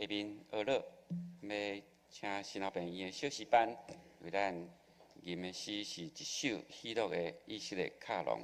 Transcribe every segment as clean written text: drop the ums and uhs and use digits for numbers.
下面学乐要请新老朋友的小诗班为咱吟的诗是一首喜乐的意识的卡农。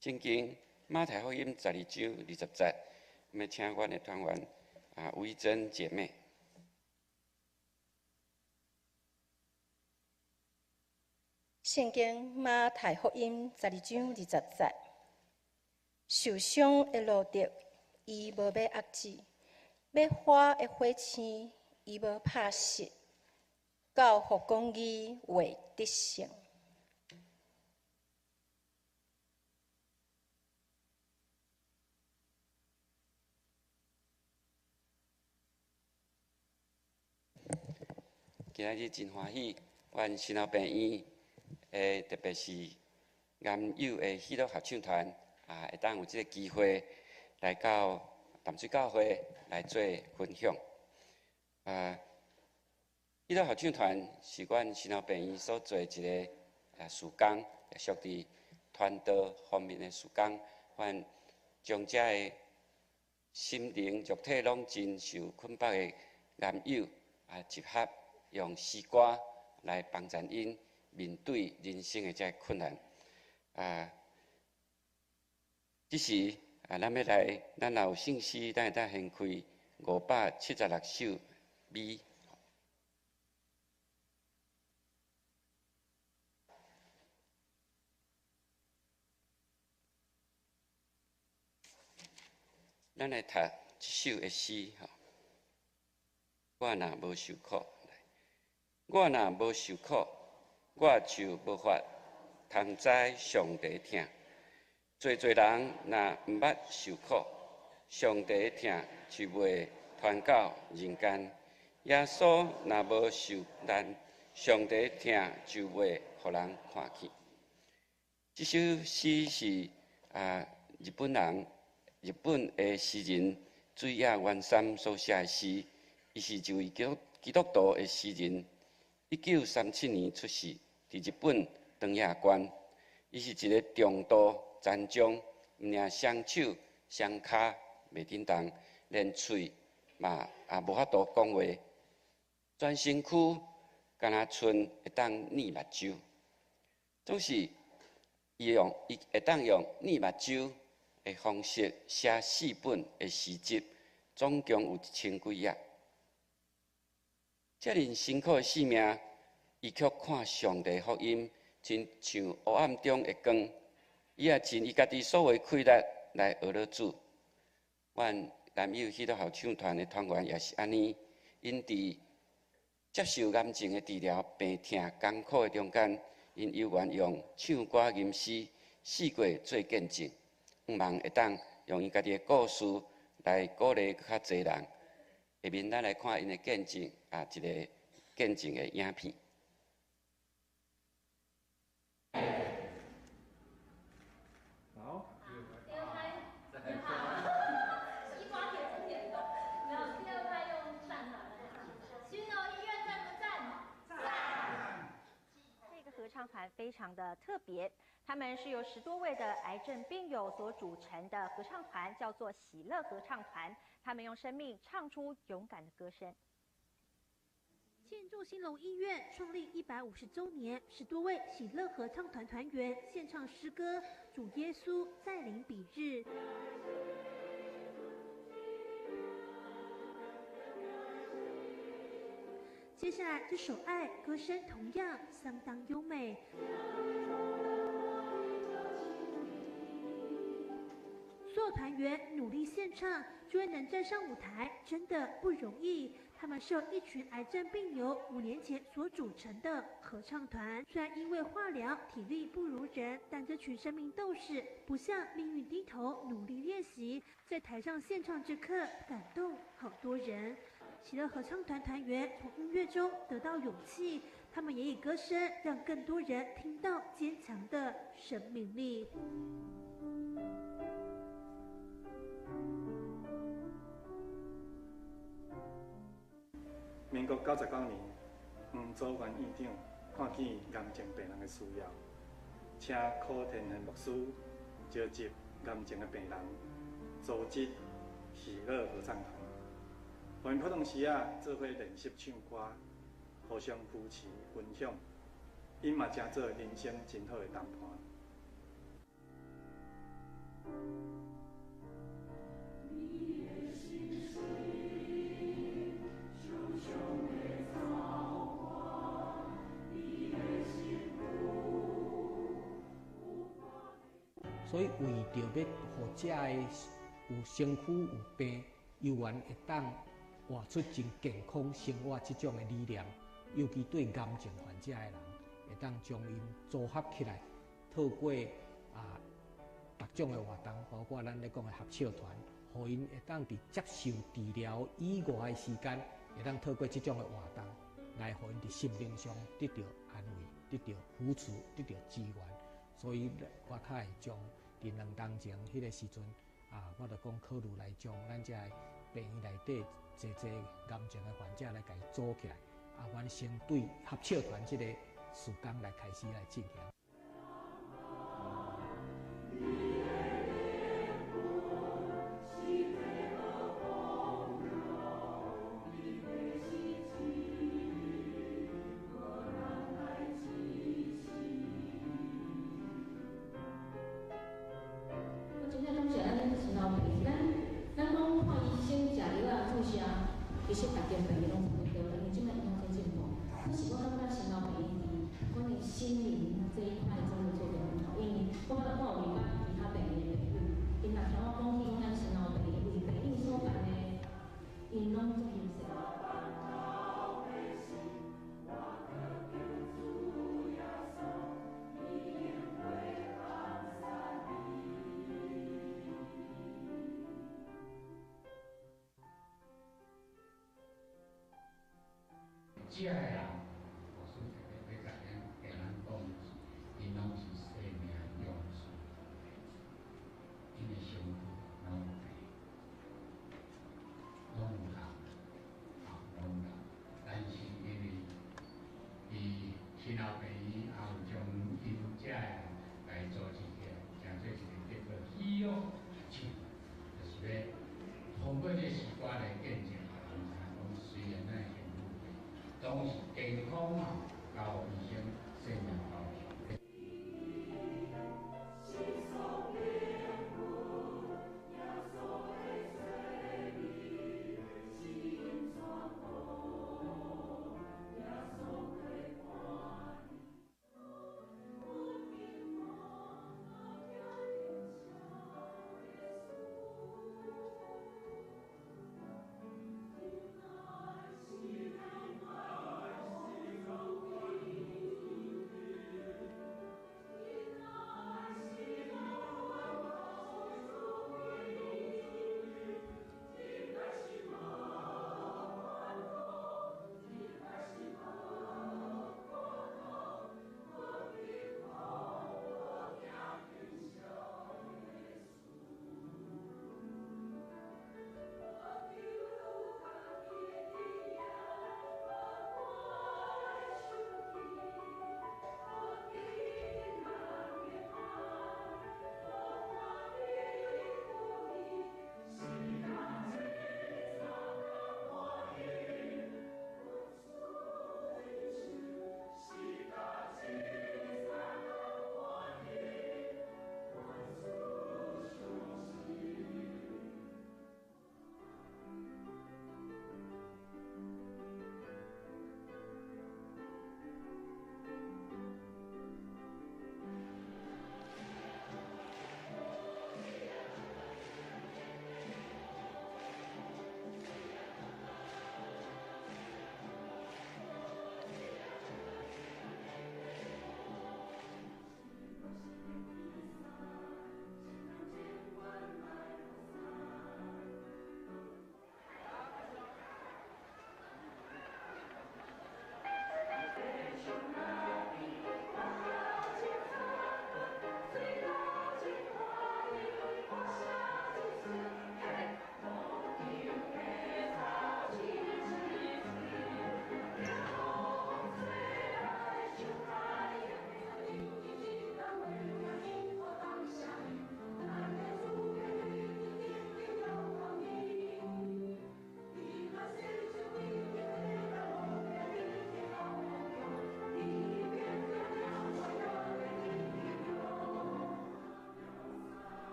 正经马太福音12章20节，要请阮的团员维珍姐妹。圣经马太福音12章20节，受伤的路得，伊无要压制；要花的火星，伊无拍熄。教互公义为得胜。今仔日真欢喜，阮新老朋友，特别是岩友的喜乐合唱团，会当有这个机会来到淡水教会来做分享。喜乐合唱团是阮新老朋友所做一个事工，也属于传道方面的事工。阮将这个心灵、肉体拢真受捆绑的岩友集合。用诗歌来帮助因面对人生的这困难。这时咱要来，咱若有信息，咱会当献开576首美。咱来读一首的诗吼。我若无受苦。我若无受苦，我就无法通知上帝疼。侪人若毋捌受苦，上帝疼就袂传到人间。耶稣若无受难，上帝疼就袂互人看见。这首诗是日本的诗人水野元三所写的诗，伊是一位基督徒的诗人。1937年出世，伫日本长野县。伊是一个重度残障，毋领双手、双骹袂振动，连喙嘛也无法度讲话，全身躯敢若剩会当捏目睭。总是伊会当用捏目睭的方式写4本的诗集，总共有1000几页。遮尔辛苦的性命，伊却看上帝福音，亲像黑暗中的光。伊也尽伊家己所有气力来学了主。阮南友迄个合唱团的团员也是安尼，因伫接受癌症的治疗、病痛艰苦的中间，因有愿用唱歌、吟诗、四过做见证，希望会当用因家己的故事来鼓励较侪人。下面咱来看因的见证一个见证的影片。合唱团非常的特别，他们是由10多位的癌症病友所组成的合唱团，叫做喜乐合唱团。他们用生命唱出勇敢的歌声。庆祝兴隆医院创立150周年，10多位喜乐合唱团团员献唱诗歌《主耶稣再临彼日》。接下来这首《爱》歌声同样相当优美。所有团员努力献唱，就会能站上舞台，真的不容易。他们是由一群癌症病友5年前所组成的合唱团。虽然因为化疗体力不如人，但这群生命斗士不向命运低头，努力练习，在台上献唱这刻，感动好多人。喜乐合唱团团员从音乐中得到勇气，他们也以歌声让更多人听到坚强的生命力。民国99年，黄祖元院长看见癌症病人的需要，请柯天恒牧师召集癌症的病人，组织喜乐合唱团。因普通时做伙练习唱歌，互相扶持分享，因嘛真做人生真好的同伴。所以为着要互遮个有身躯有病，有缘会当活出真健康生活这种的理念，尤其对癌症患者的人，会当将因组合起来，透过各种的活动，包括咱咧讲的合唱团，互因会当伫接受治疗以外的时间，会当透过这种的活动，来互因伫心灵上得到安慰、得到扶持、得到支援。所以我较会将伫2年前迄个时阵我就讲考虑来将咱遮病院内底侪癌症的患者来甲伊组起来，阮先对合唱团这个事工来开始来进行。其实大家病拢差不多，因为即摆医学在进步。可是我感觉心脑病院关于心灵这一块真的做得很好，因为我看有礼拜其他病院的朋友，因若听我讲起咱心脑病院，为病院所办的，因拢足欣赏。遮个人，我是特别要甲咱讲，因拢是生命勇士，因的身躯拢有病，拢有人，拢有人。但是因为伊心脑病院也有将因遮个人来组织起来，成做一个叫做喜乐唱，就是要通过这诗歌来见证，人知讲虽然咱。拢是坚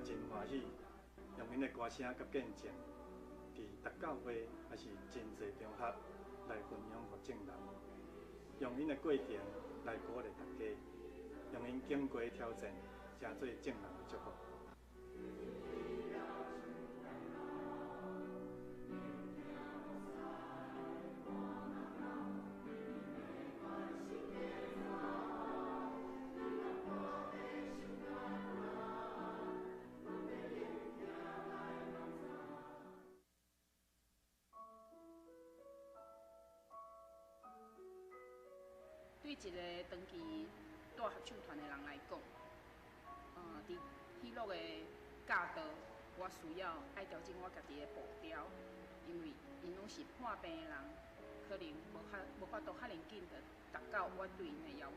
真欢喜，用因的歌声甲见证，伫逐教会也是真侪中学来分享互众人，用因的过程来鼓励大家，用因经过挑战，成做众人的祝福。对一个长期带合唱团的人来讲，伫喜乐的教导，我需要爱调整我家己的步调，因为因拢是破病的人，可能无法度遐尼紧的达到我对因的要求。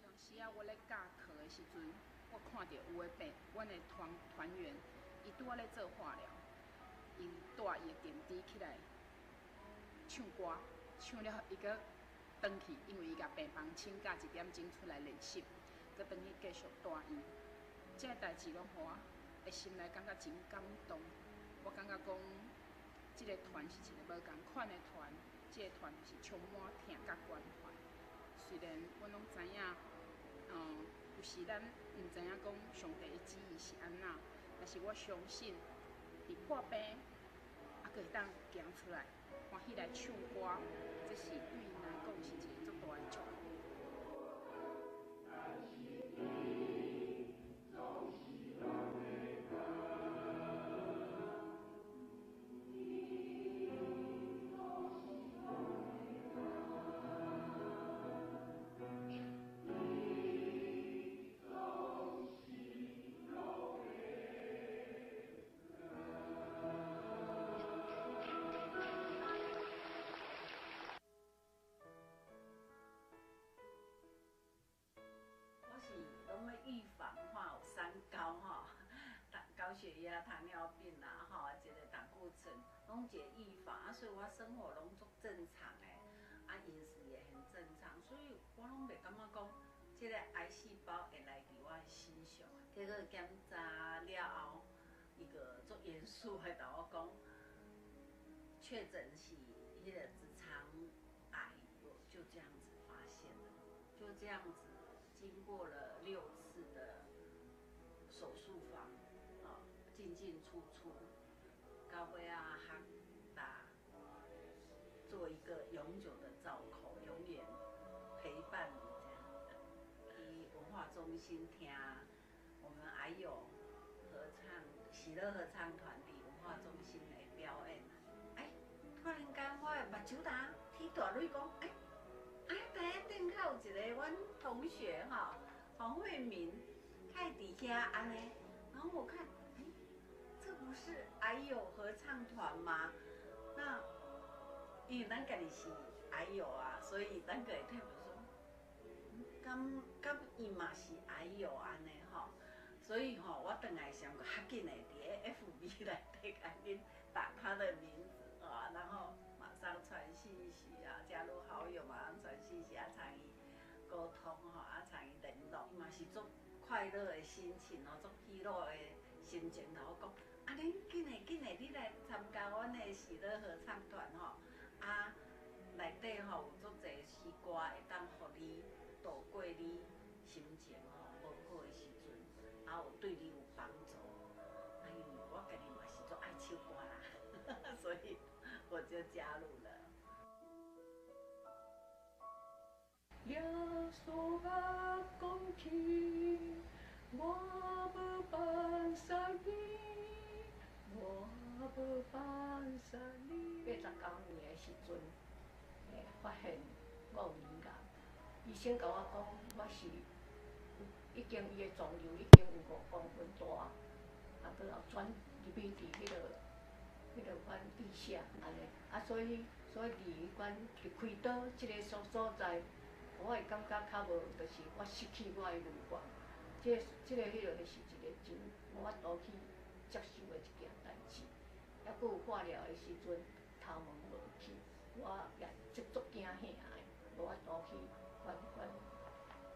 当时啊，我咧教课的时阵，我看到有的病，阮的团员，伊拄仔咧做化疗，伊带伊的点滴起来唱歌，唱了伊个转去，因为伊甲病房请假1点钟出来练习，佮转去继续带伊。这个代志拢互我的心内感觉真感动。我感觉讲，这个团是一个无共款的团，这个团是充满疼甲关怀。虽然阮拢知影，有时咱毋知影讲上帝的旨意是安怎，但是我相信，伫破病，还佫会当行出来，欢喜来唱歌，这是对因来讲是一个足大的祝福。预防有三高高血压、糖尿病啦，一个胆固醇，拢一个预防所以我生活拢足正常的，饮食也很正常，所以我拢袂感觉讲，这个癌细胞会来伫我的身上。结果检查了后，伊个足严肃的甲我讲，确诊是迄个直肠癌，就这样子发现的，就这样子。经过了6次的手术房，进进出出，到尾啊学打，做一个永久的造口，永远陪伴你这样。去文化中心听我们癌友合唱喜乐合唱团伫文化中心的表演，突然间我的目睭呾天大蕊讲，第一顶较有一个阮同学黄慧明，他底下安尼，然后我看，这不是癌友合唱团吗？那因为咱家己是癌友啊，所以咱个会特别说，敢伊嘛是癌友安尼所以我转来上个较紧的伫 FB 内底赶紧打他的名字然后马上传信息加入好友，马上传信息参与沟通参与联络，伊嘛是足快乐的心情足喜乐的心情甲我讲，恁紧的，你来参加阮的喜乐合唱团内底有足侪诗歌会当互你度过你心情无好的时阵，有对你有帮助。因为我家己嘛是足爱唱歌啦，所以我就加入了。耶稣啊，讲起我要放下你，我要放下你。89年的时阵，发现我有乳癌，医生甲我讲我是已经伊的肿瘤已经有5公分大，啊，搁后转入去伫迄个款地下安尼，啊，所以离阮伫开刀即个所在，我会感觉较无，就是我失去我的乳管，即个迄落是一个真无法度去接受的一件代志。还佫有化疗的时阵，头毛无去，我也足惊吓的，无法度去管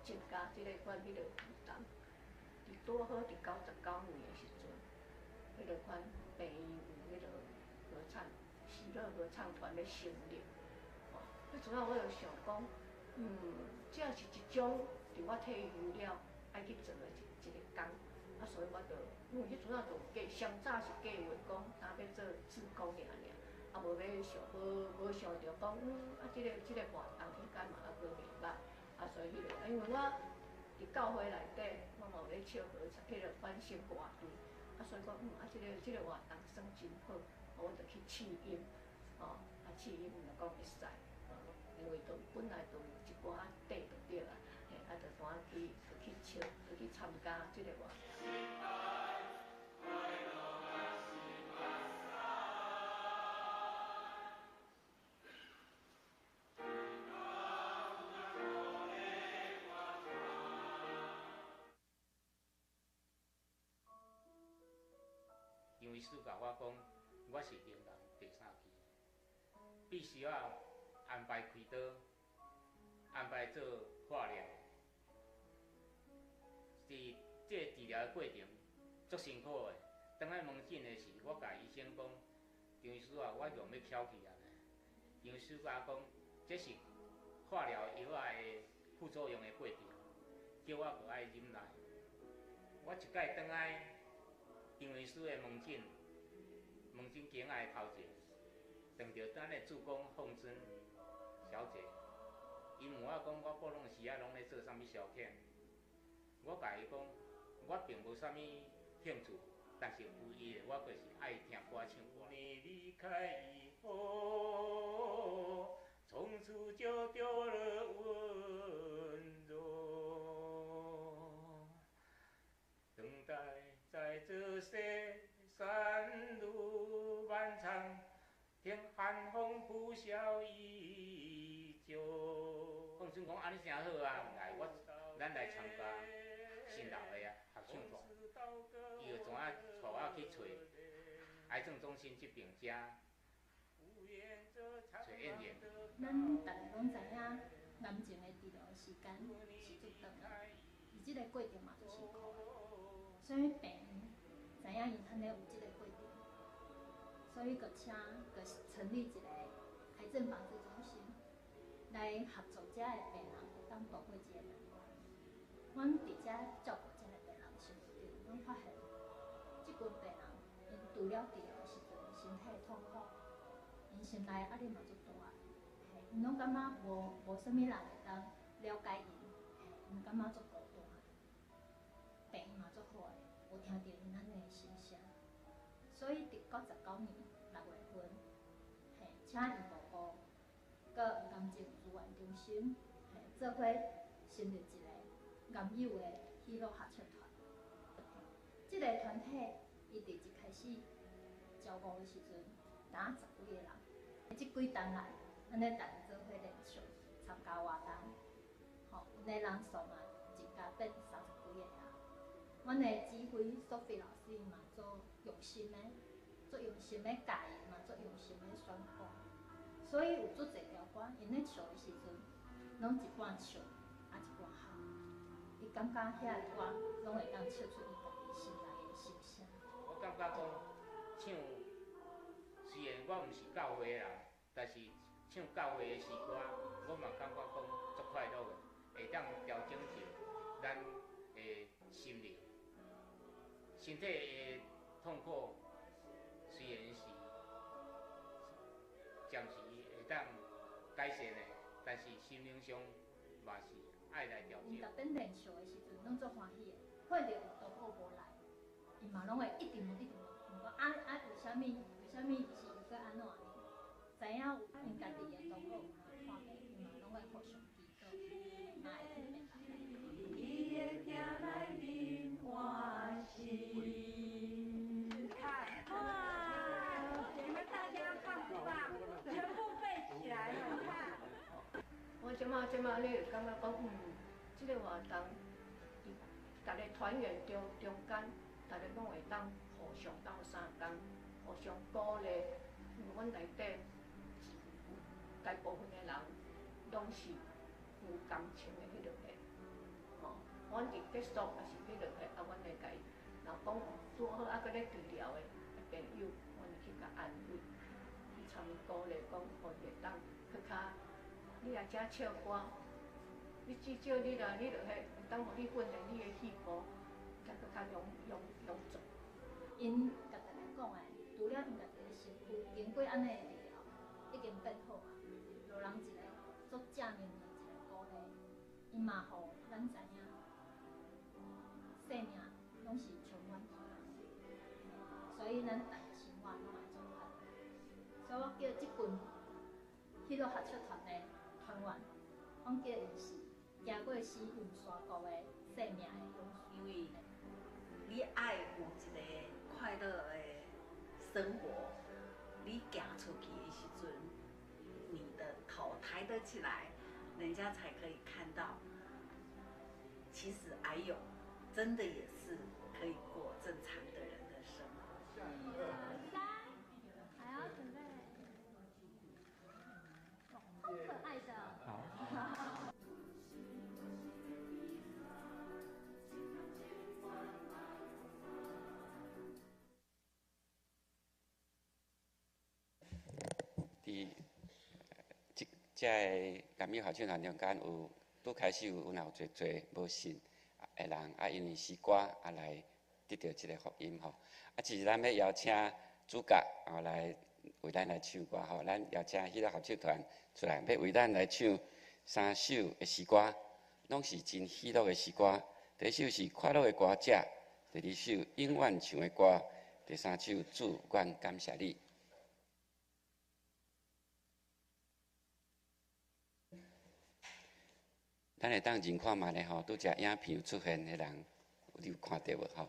增加即个管迄个负担。伫拄好伫99年的时阵，迄个款病院有迄个喜乐合唱团咧成立，迄阵啊我就想讲，这是一种伫我退休了爱去做的一个工，啊，所以我就因为迄阵啊就上早是计划讲，若要做志工尔，啊无想着讲，啊这个活动应该嘛还佫袂歹，啊所以迄个，因为我伫教会内底，我嘛有咧唱合唱，迄个翻新歌队，啊所以讲，啊这个活动算真好，我就去试音，啊试音就讲会使，因为本来就有一寡底就对啦，嘿，啊就单去唱，去参加即个活动。因为师甲我讲，我是灵人第3期，必须要安排开刀，安排做化疗。伫这个治疗的过程足辛苦的。当来门诊的时，我甲医生讲，张医师啊，我用要翘起啊。张医师甲我讲，这是化疗药仔的副作用的过程，叫我搁爱忍耐。我一摆倒来。张医师的门诊间仔的头前，撞着咱的主讲凤珍小姐，伊问我讲，我过拢时啊拢咧做啥物消遣？我甲伊讲，我并无啥物兴趣，但是唯一的我就是爱听歌唱歌。你离开以后，从此就丢了温柔，等待。在这些山路漫长，天寒风呼啸依旧。凤春讲安尼真好啊，来咱来参加新老的啊合唱团，伊就怎啊带我去找癌症中心这边遮找演员。咱大家拢知影，癌症的治疗时间是足长的，而这个过程嘛足辛苦的。所以病人知影伊安尼有即个过程，所以就成立一个癌症防治中心，来合作遮的病人会当度过即个难关。阮伫遮照顾遮个病人时阵，阮发现即群病人因除了治疗的时阵身体痛苦，因心内压力嘛足大，因拢感觉无啥物人会当了解因，因感觉足孤单。病院嘛足好诶，有听到因安尼诶心声，所以伫99年6月份，请医务部、佮癌症资源中心，做伙成立一个癌友诶喜乐合唱团。即个团体伊伫一开始招募诶时阵，打10几个人，即几冬来，安尼大家做伙练习，参加活动，吼，因诶人数嘛增加变30几个啊。阮的指挥Sophie老师嘛，足用心的教因嘛，足用心的宣布。所以有足侪条歌，因咧唱的时阵，拢一半笑，啊一半喊。伊感觉遐个歌拢会当唱出伊家己心内的心声。我感觉讲唱，虽然我毋是教会的人，但是唱教会的诗歌，我嘛感觉讲足快乐的，会当调整着咱的心灵。身体的痛苦虽然是暂时会当改善的，但是心灵上嘛是爱来调整。因逐遍练习的时阵，拢足欢喜的，看到有同学无来，伊嘛拢会一直问，问讲为虾米就是伊搁安怎呢？知影有因家己的同学有看病，伊嘛拢会互相祈祷，嘛会去病人来。即马你会感觉讲，即个活动，大家团圆中间，大家拢会当互相斗相共，互相鼓励。因为阮内底大部分的人拢是有感情的迄落个，吼，阮伫结束也是迄落个，啊，阮会甲伊，若讲拄好啊，搁咧治疗的朋友，阮会去甲安慰，去参鼓励讲，互伊会当搁较。你若遮唱歌，你至少你若迄，会当互你训练你的肺部，才搁较勇做。因甲大家讲诶，除了因家己的身躯经过安尼的治疗，已经变好啊，就人一个足正面的一个鼓励，因嘛互咱知影，生命拢是充满希望，所以咱大家生活拢爱做快乐。所以我叫即群迄落合唱团的团员，我叫因是行过死运山谷的生命的勇士。因为你爱有一个快乐的生活，你行出去的时阵，你的头抬得起来，人家才可以看到。其实癌友真的也是可以过正常的人的生活。还要准备，好可爱的。好。即个甘美合唱团中间有拄开始有侪无信的人啊，因为诗歌啊来得到即个福音吼。啊，其实咱要邀请主角来为咱来唱歌吼，咱邀请迄个合唱团出来，要为咱来唱3首的诗歌，拢是真喜乐的诗歌。第一首是快乐的歌者，第二首永远唱的歌，第三首主愿感谢你。咱会当认看卖咧吼，拄只影片出现的人，你有看到无吼？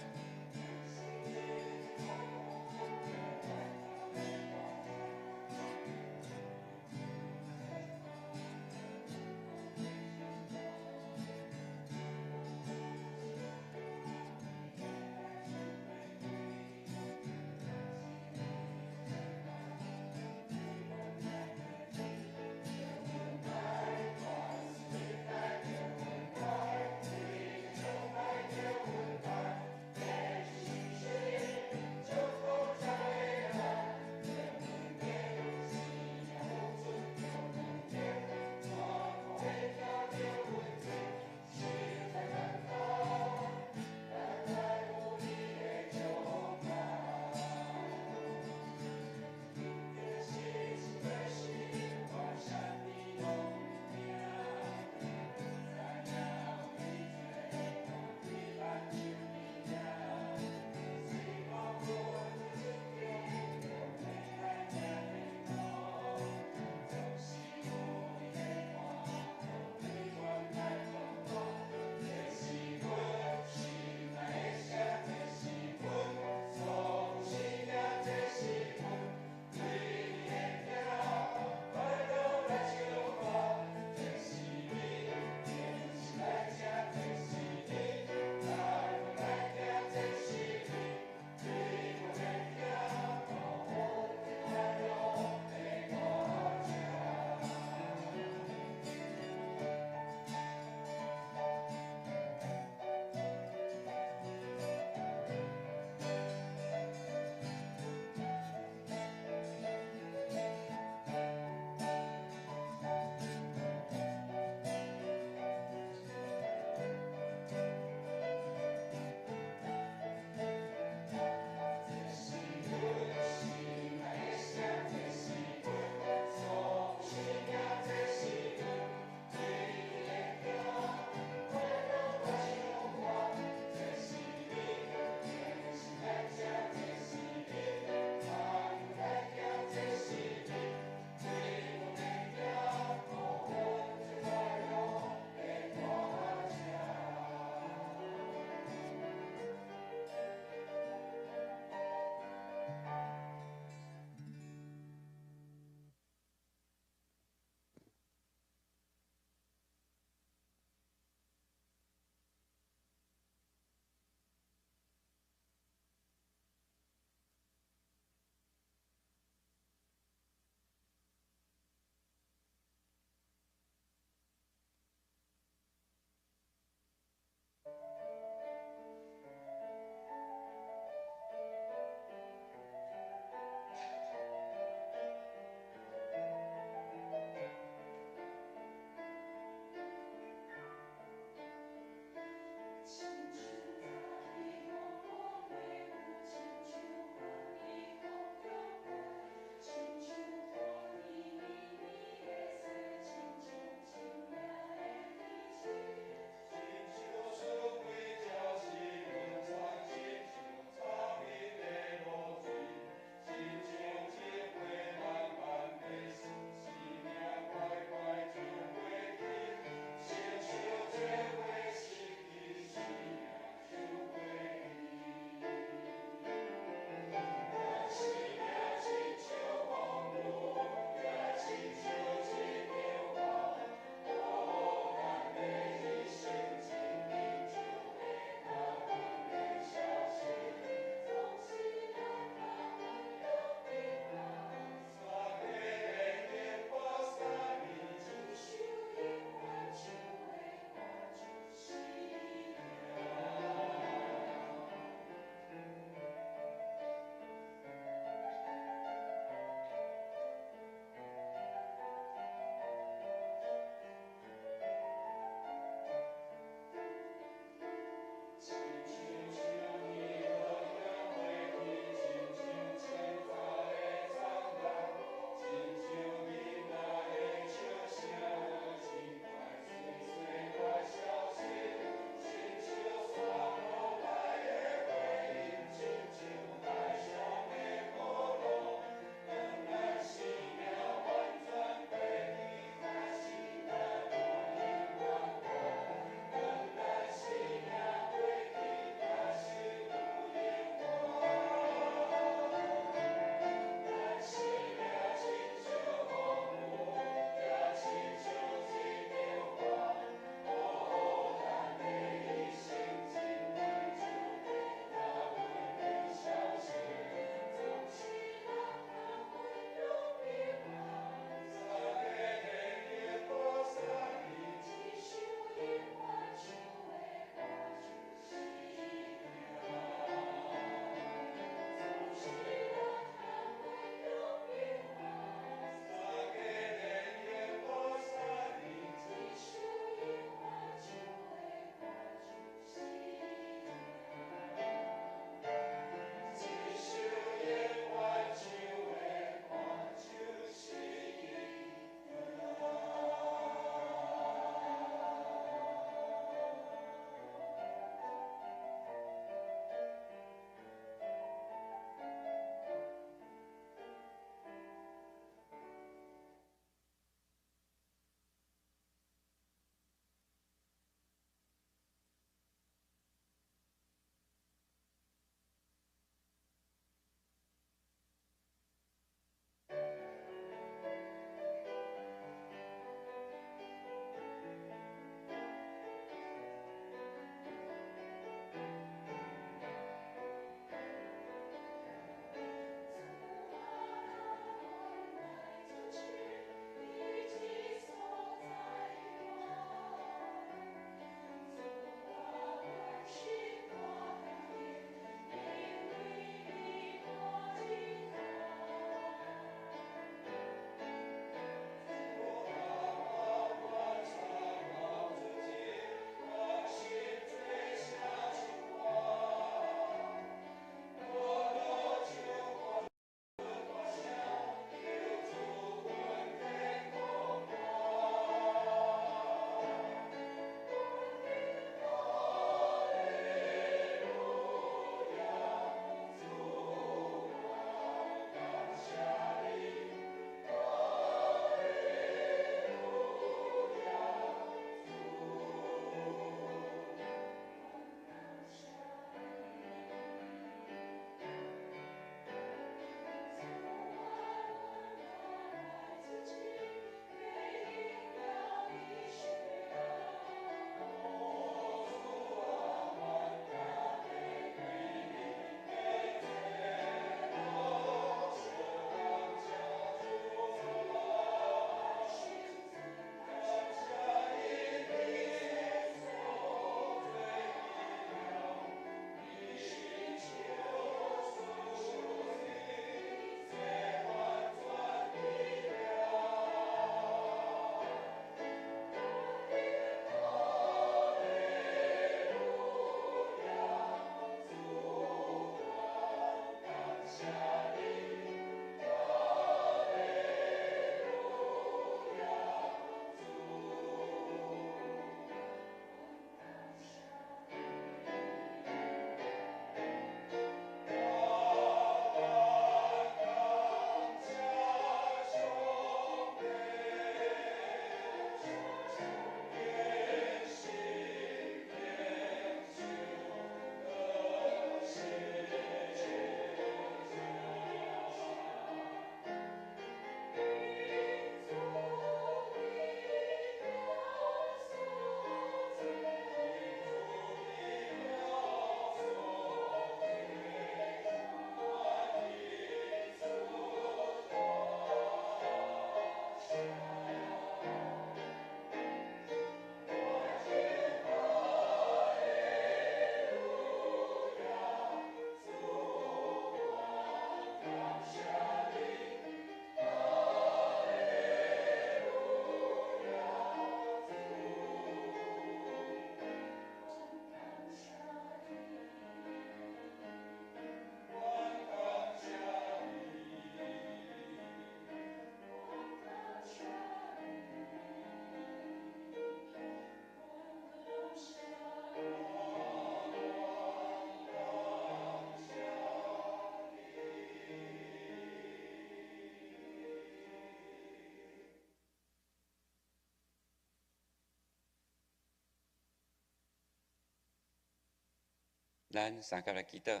咱三甲来祈祷。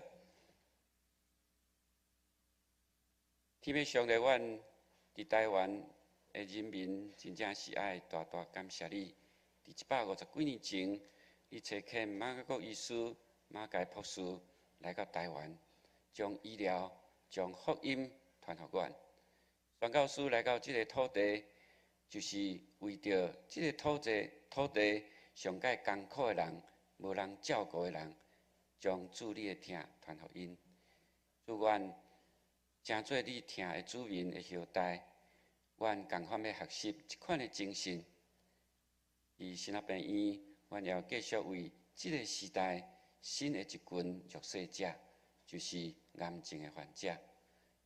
天要上帝，阮伫台湾的人民真正是爱大大感谢你。伫150几年前，你找遣马国医师马介博士来到台湾，将医疗、将福音传互阮。宣教师来到这个土地，就是为着这个土地上界艰苦的人、无人照顾的人，将主你的疼传互因。祝愿诚做你疼的子民的后代，阮共款要学习这款的精神。伫新亚病院，阮要继续为这个时代新的一群弱势者，就是癌症的患者，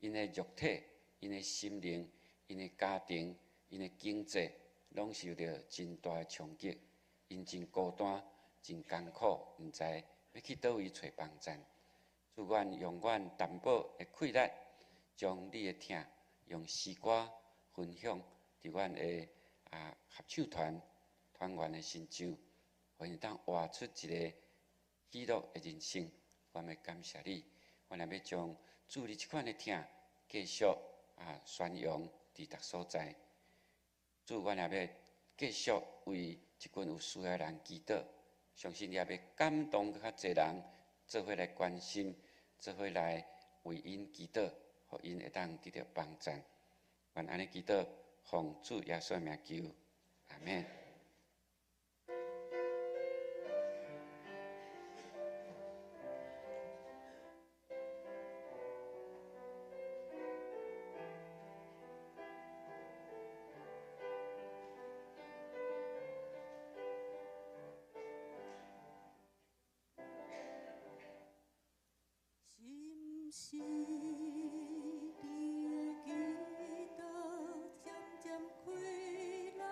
因的肉体、因的心灵、因的家庭、因的经济，拢受到真大的冲击。因真孤单、真艰苦，毋知要去倒位找帮助。祝愿用阮淡薄的气力，将你的疼用诗歌分享伫阮的合唱团员的身上，互因当活出一个喜乐的人生。阮要感谢你，阮也要将主你这款的疼继续宣扬伫逐所在。主，阮也要继续为即群有需要的人祈祷，相信你也要感动较侪人做伙来关心，做伙来为因祈祷，互因会当得到帮助。愿安尼祈祷，奉主耶稣的名求，阿免。是你的祈祷渐渐开朗，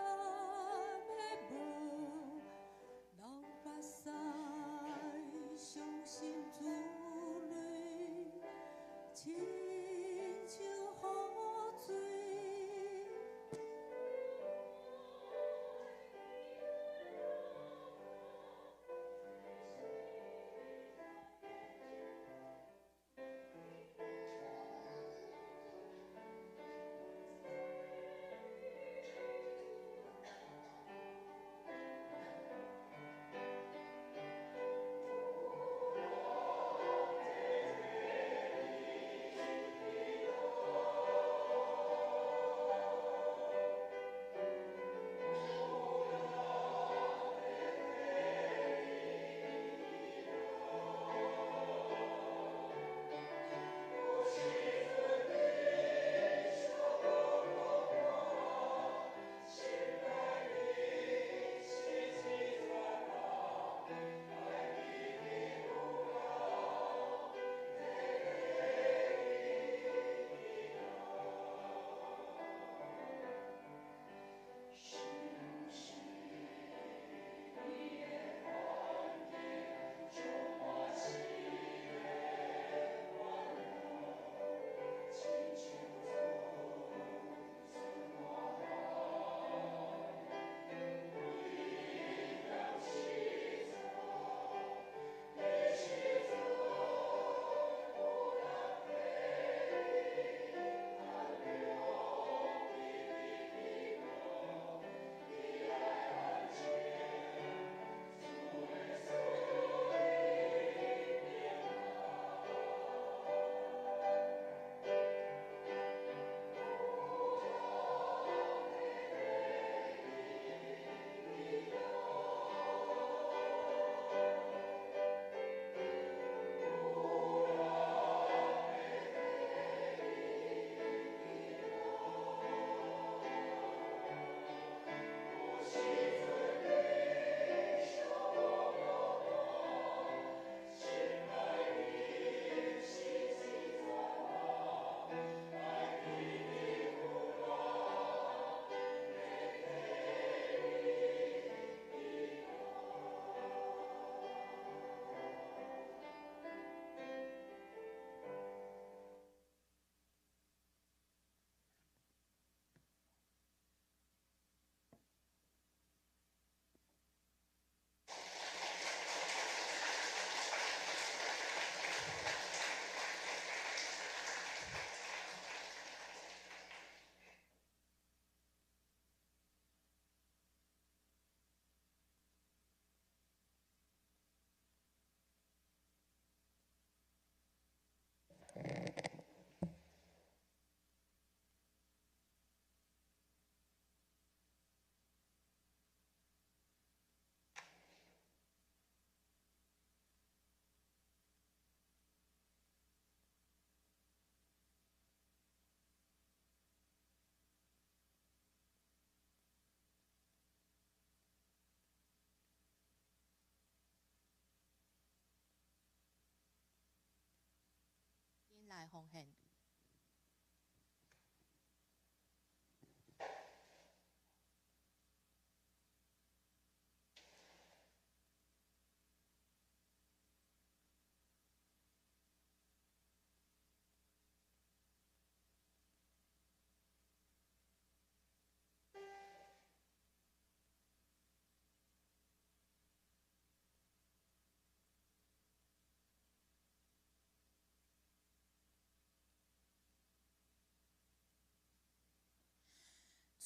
奉献。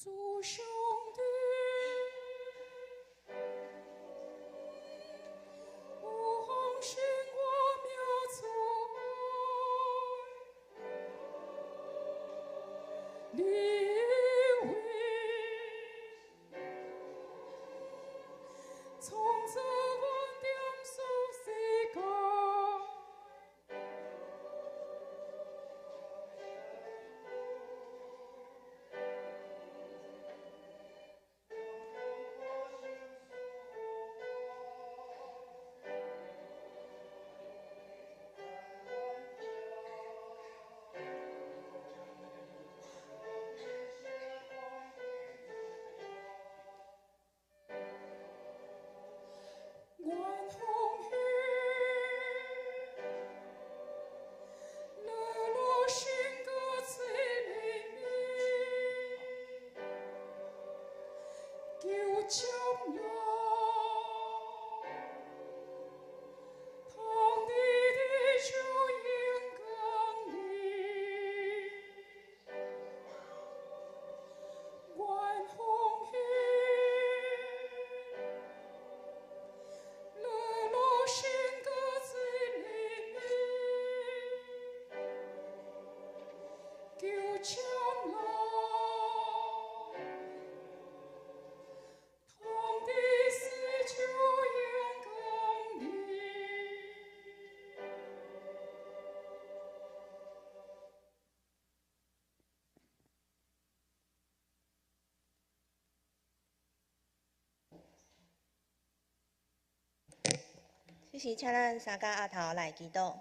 主兄弟，吾红星我苗族，立位从此我点数世界。这时，请咱三家阿头来祈祷，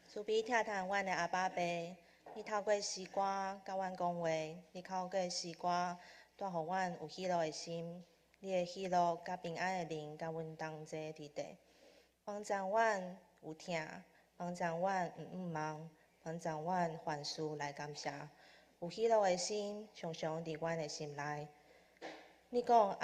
慈悲疼叹阮的阿爸爸，你透过诗歌甲阮讲话，你透过诗歌带互阮有喜乐的心，你的喜乐甲平安的灵甲阮同齐伫地，帮助阮有疼，帮助阮毋忙，帮助阮凡事来感谢，有喜乐的心常常伫阮的心内。你讲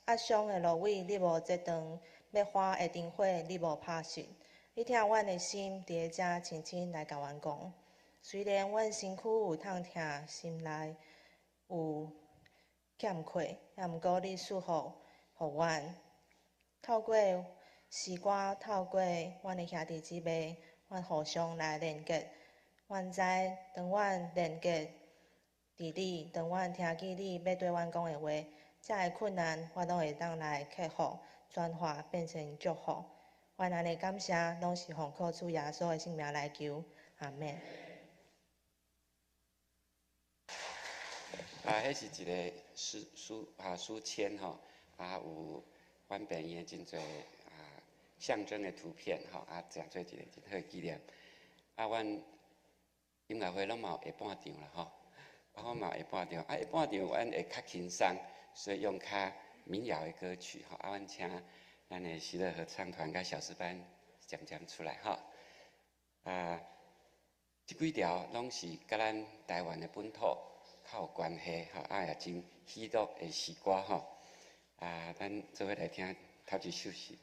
压伤的芦苇，你无折断。要花的灯火，你无拍熄。你听阮的心，伫个遮轻轻来甲阮讲。虽然阮身躯有痛疼，心内有欠缺，也毋过你赐福互阮。透过诗歌，透过阮的兄弟姊妹，阮互相来连结。阮知，当阮连结伫你，当阮听见你要对阮讲的话，遮个困难，我拢会当来克服。转化变成祝福，阮安尼感谢，拢是奉靠主耶稣的圣名来求，阿免。迄是一个书签吼，有阮病院真侪象征的图片吼，诚做一个真好的纪念。阮音乐会拢嘛有下半场啦吼，我嘛有下半场，下半场阮会较轻松，所以用较民谣的歌曲吼，阮请咱的喜乐合唱团甲小诗班渐渐出来吼。这几条拢是甲咱台湾的本土较有关系吼，也真喜乐的诗歌吼。咱做伙来听头一首诗。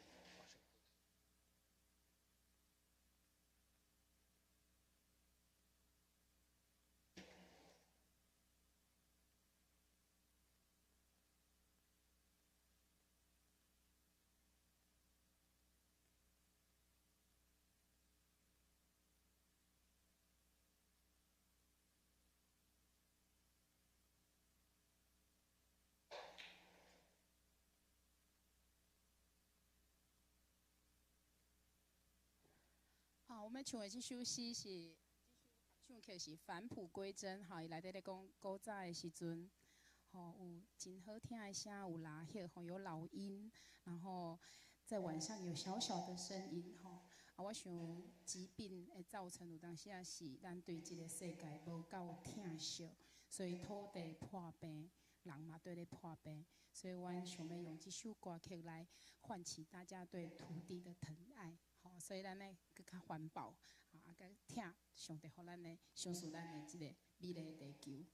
我们唱的这首诗是唱起是返璞归真，伊内底咧讲古早的时阵，有真好听的声，有拉响，有老鹰，然后在晚上有小小的声音，我想疾病会造成有当时啊是咱对即个世界无够疼惜，所以土地破病，人嘛对咧破病，所以阮想要用这首歌曲来唤起大家对土地的疼爱。吼，所以咱呢更较环保，啊，甲疼上帝互咱的享受咱的即个美丽的地球。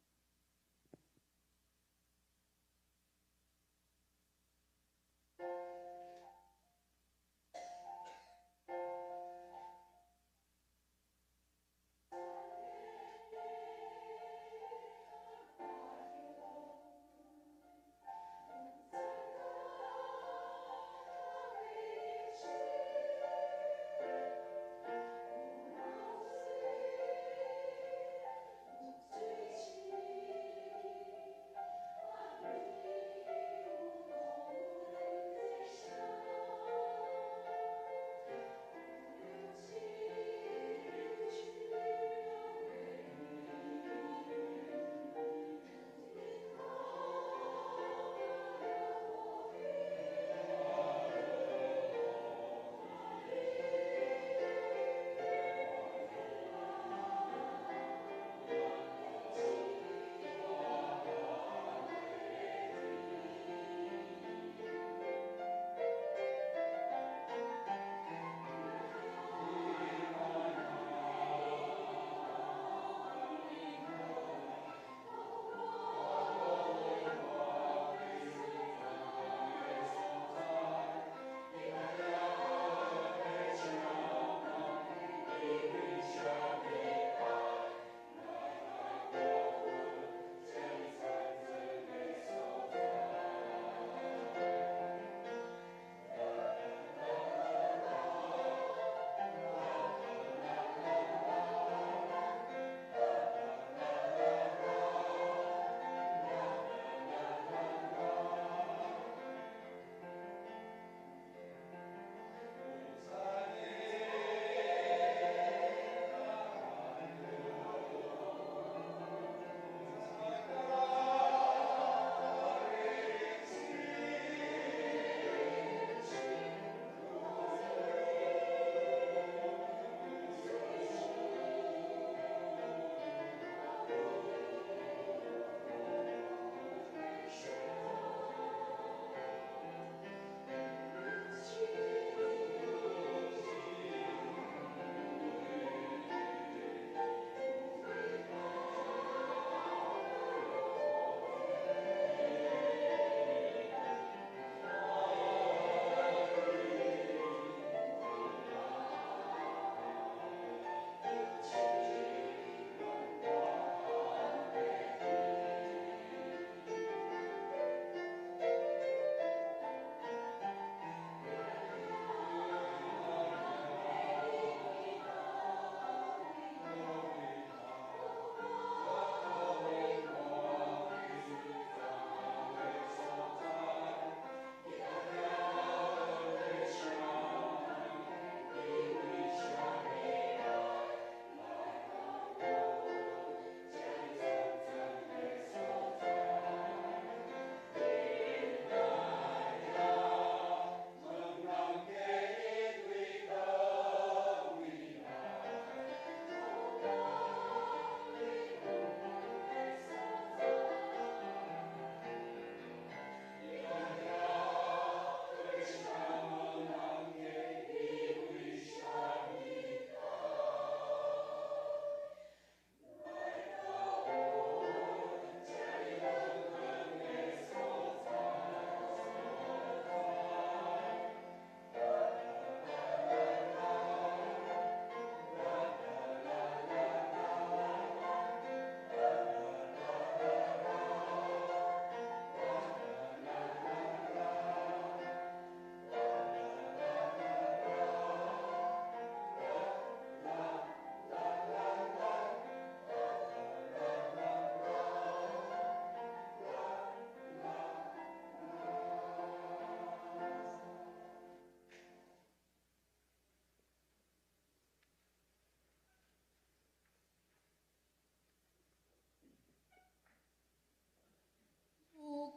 追求。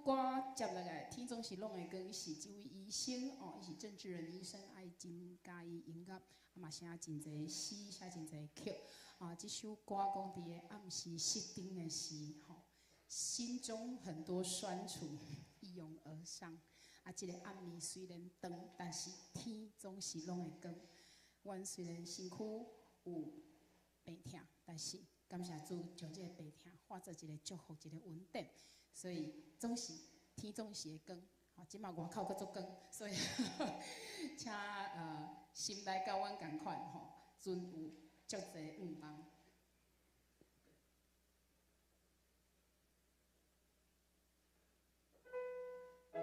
歌接落来，天总是拢会讲，伊是一位医生哦，伊是政治人医生，爱真介意音乐，嘛写真侪诗，写真侪曲。这首歌讲伫个暗时失灯的时吼，心中很多酸楚一涌而上。这个暗暝虽然长，但是天总是拢会光。阮虽然身躯有病痛，但是感谢主将这个病痛化作一个祝福，一个稳定。所以总是天总是会光，即马外口阁足光，所以请心内甲阮共款吼，准有足侪愿望。我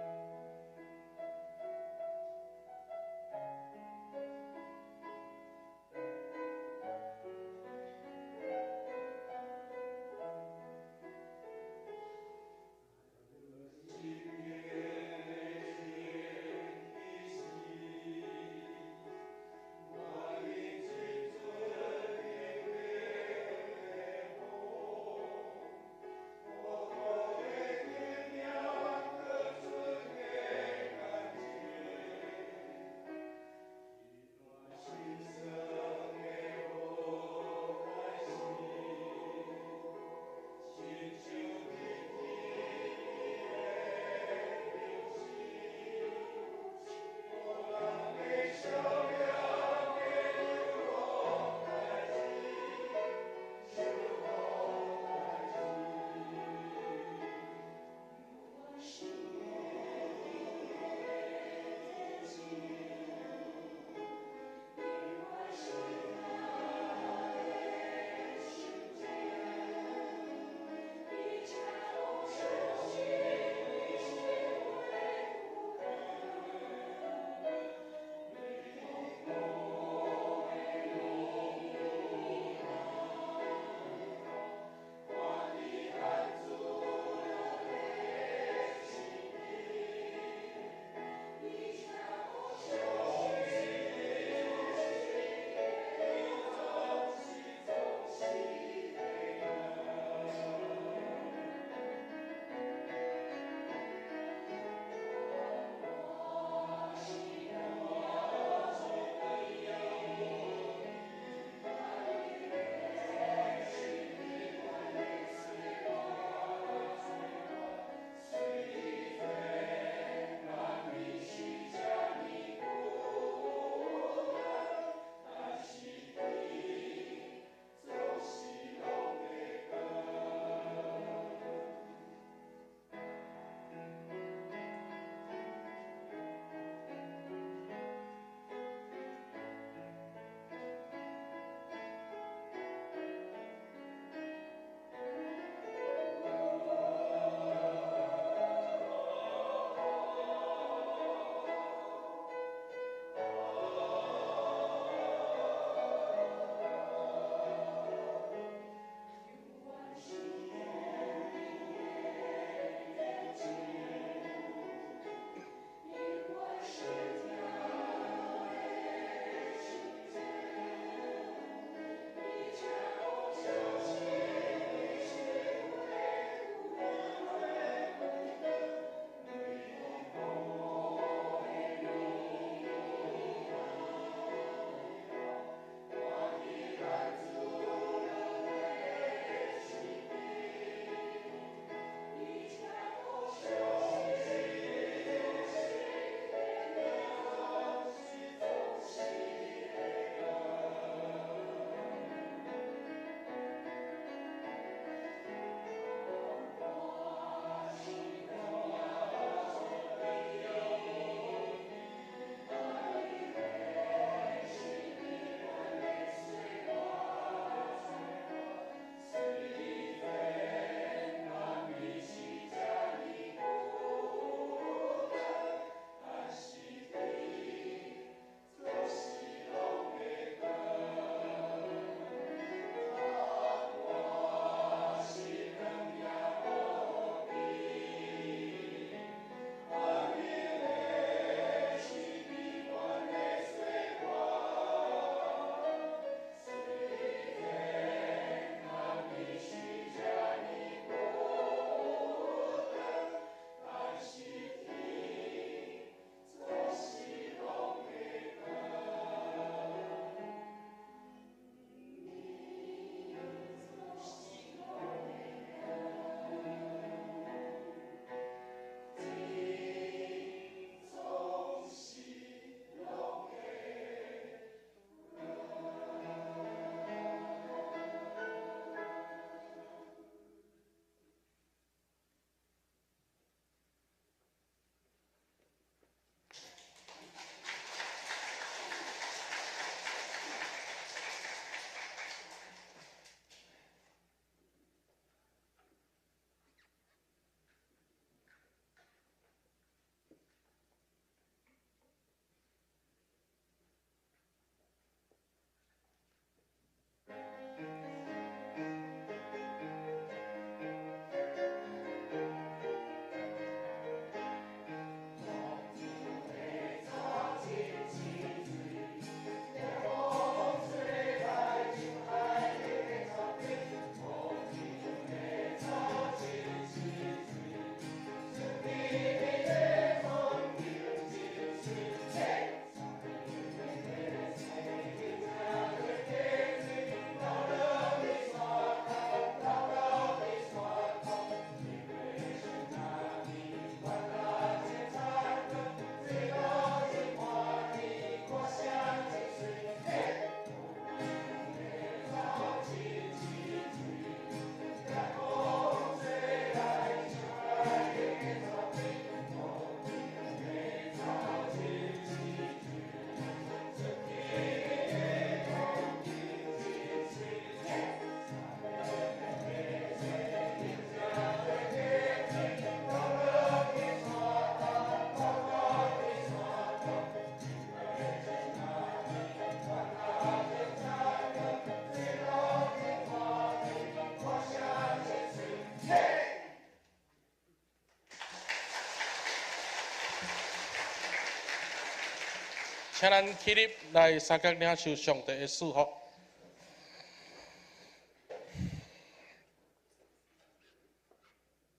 请咱起立来三角领受上帝的祝福。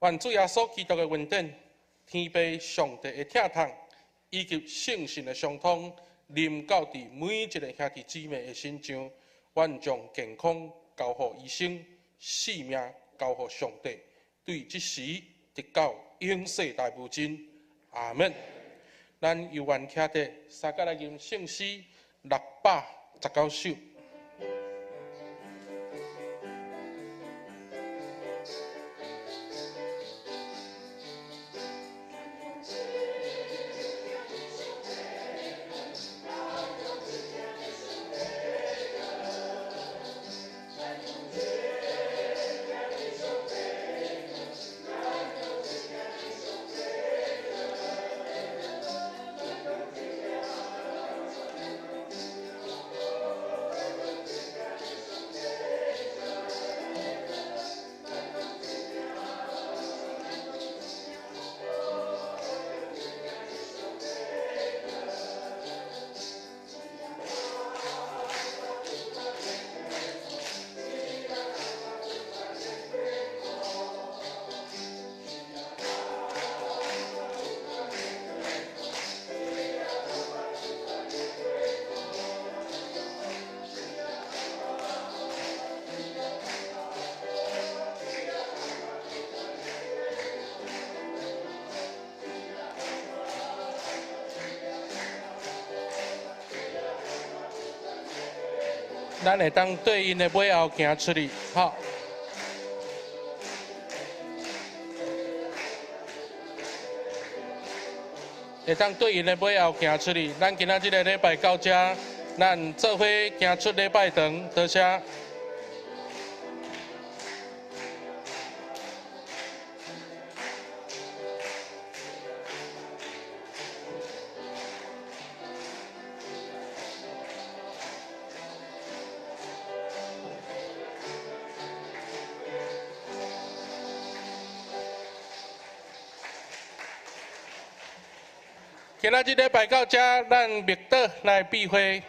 愿主耶稣基督的恩典、天父上帝的疼痛，以及圣神的相通，临到伫每一个兄弟姊妹的身上。愿将健康交予医生，性命交予上帝，对即时得到永世大福真。阿门。咱又愿徛伫三角来吟圣诗619首。咱会当对因的尾后行出去，好。会当对因的尾后行出去。咱今仔日个礼拜到这，咱做伙行出礼拜堂，多谢。今仔日礼拜到这，咱密道来闭会。